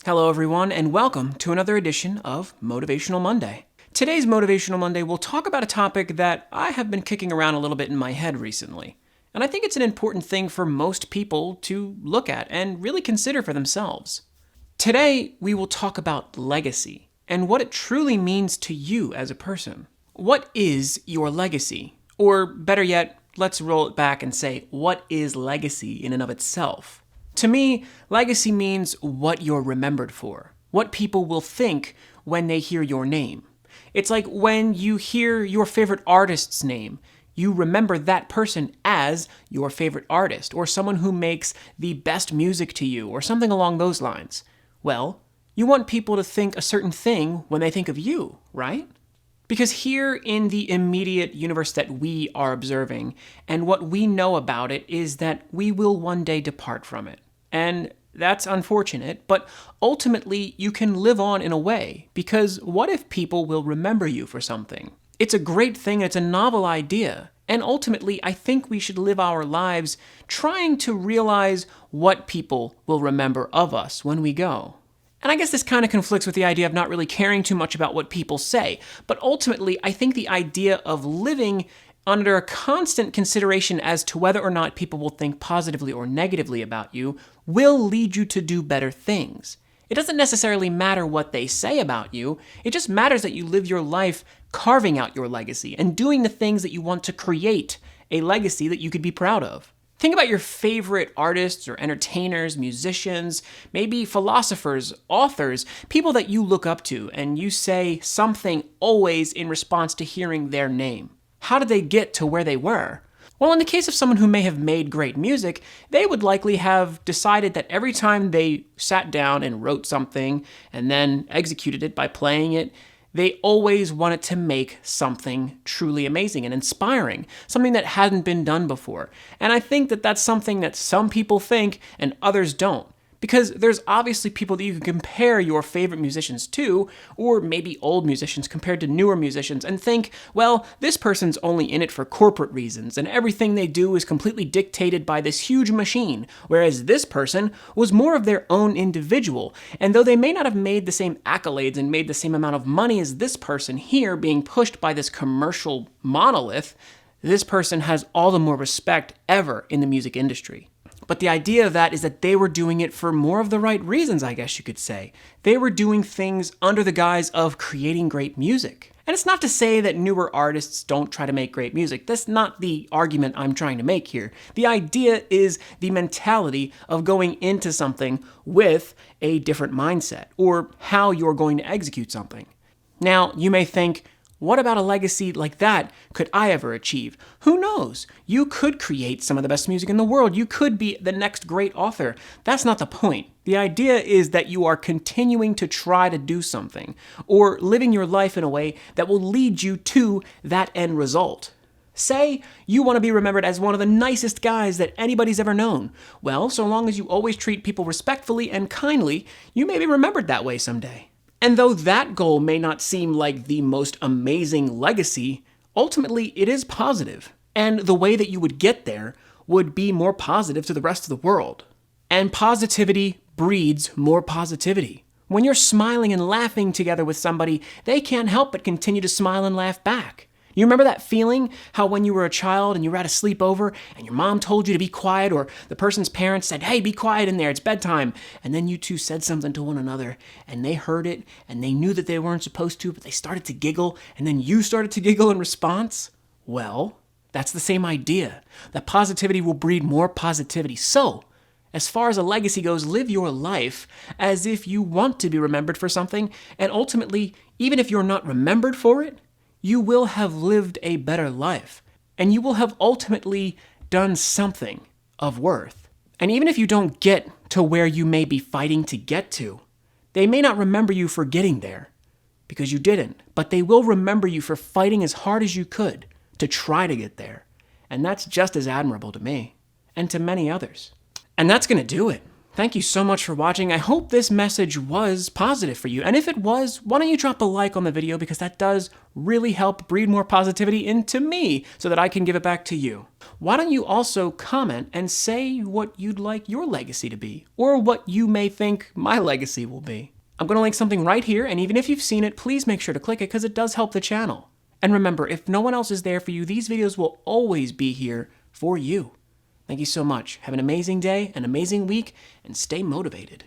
Hello, everyone, and welcome to another edition of Motivational Monday. Today's Motivational Monday will talk about a topic that I have been kicking around a little bit in my head recently. And I think it's an important thing for most people to look at and really consider for themselves. Today, we will talk about legacy and what it truly means to you as a person. What is your legacy? Or better yet, let's roll it back and say, what is legacy in and of itself? To me, legacy means what you're remembered for, what people will think when they hear your name. It's like when you hear your favorite artist's name, you remember that person as your favorite artist, or someone who makes the best music to you, or something along those lines. Well, you want people to think a certain thing when they think of you, right? Because here in the immediate universe that we are observing, and what we know about it is that we will one day depart from it. And that's unfortunate, but ultimately you can live on in a way, because what if people will remember you for something? It's a great thing, it's a novel idea, and ultimately I think we should live our lives trying to realize what people will remember of us when we go. And I guess this kind of conflicts with the idea of not really caring too much about what people say. But ultimately, I think the idea of living under a constant consideration as to whether or not people will think positively or negatively about you will lead you to do better things. It doesn't necessarily matter what they say about you. It just matters that you live your life carving out your legacy and doing the things that you want to create a legacy that you could be proud of. Think about your favorite artists or entertainers, musicians, maybe philosophers, authors, people that you look up to, and you say something always in response to hearing their name. How did they get to where they were? Well, in the case of someone who may have made great music, they would likely have decided that every time they sat down and wrote something and then executed it by playing it, they always wanted to make something truly amazing and inspiring, something that hadn't been done before. And I think that that's something that some people think and others don't. Because there's obviously people that you can compare your favorite musicians to, or maybe old musicians compared to newer musicians, and think, well, this person's only in it for corporate reasons, and everything they do is completely dictated by this huge machine, whereas this person was more of their own individual. And though they may not have made the same accolades and made the same amount of money as this person here being pushed by this commercial monolith, this person has all the more respect ever in the music industry. But the idea of that is that they were doing it for more of the right reasons, I guess you could say. They were doing things under the guise of creating great music. And it's not to say that newer artists don't try to make great music. That's not the argument I'm trying to make here. The idea is the mentality of going into something with a different mindset, or how you're going to execute something. Now, you may think, what about a legacy like that could I ever achieve? Who knows? You could create some of the best music in the world. You could be the next great author. That's not the point. The idea is that you are continuing to try to do something, or living your life in a way that will lead you to that end result. Say you want to be remembered as one of the nicest guys that anybody's ever known. Well, so long as you always treat people respectfully and kindly, you may be remembered that way someday. And though that goal may not seem like the most amazing legacy, ultimately it is positive. And the way that you would get there would be more positive to the rest of the world. And positivity breeds more positivity. When you're smiling and laughing together with somebody, they can't help but continue to smile and laugh back. You remember that feeling? How when you were a child and you were at a sleepover and your mom told you to be quiet, or the person's parents said, hey, be quiet in there, it's bedtime. And then you two said something to one another and they heard it and they knew that they weren't supposed to, but they started to giggle and then you started to giggle in response? Well, that's the same idea. That positivity will breed more positivity. So, as far as a legacy goes, live your life as if you want to be remembered for something, and ultimately, even if you're not remembered for it, you will have lived a better life, and you will have ultimately done something of worth. And even if you don't get to where you may be fighting to get to, they may not remember you for getting there, because you didn't, but they will remember you for fighting as hard as you could to try to get there. And that's just as admirable to me, and to many others. And that's going to do it Thank you so much for watching. I hope this message was positive for you. And if it was, why don't you drop a like on the video, because that does really help breed more positivity into me so that I can give it back to you. Why don't you also comment and say what you'd like your legacy to be, or what you may think my legacy will be. I'm going to link something right here, and even if you've seen it, please make sure to click it because it does help the channel. And remember, if no one else is there for you, these videos will always be here for you. Thank you so much. Have an amazing day, an amazing week, and stay motivated.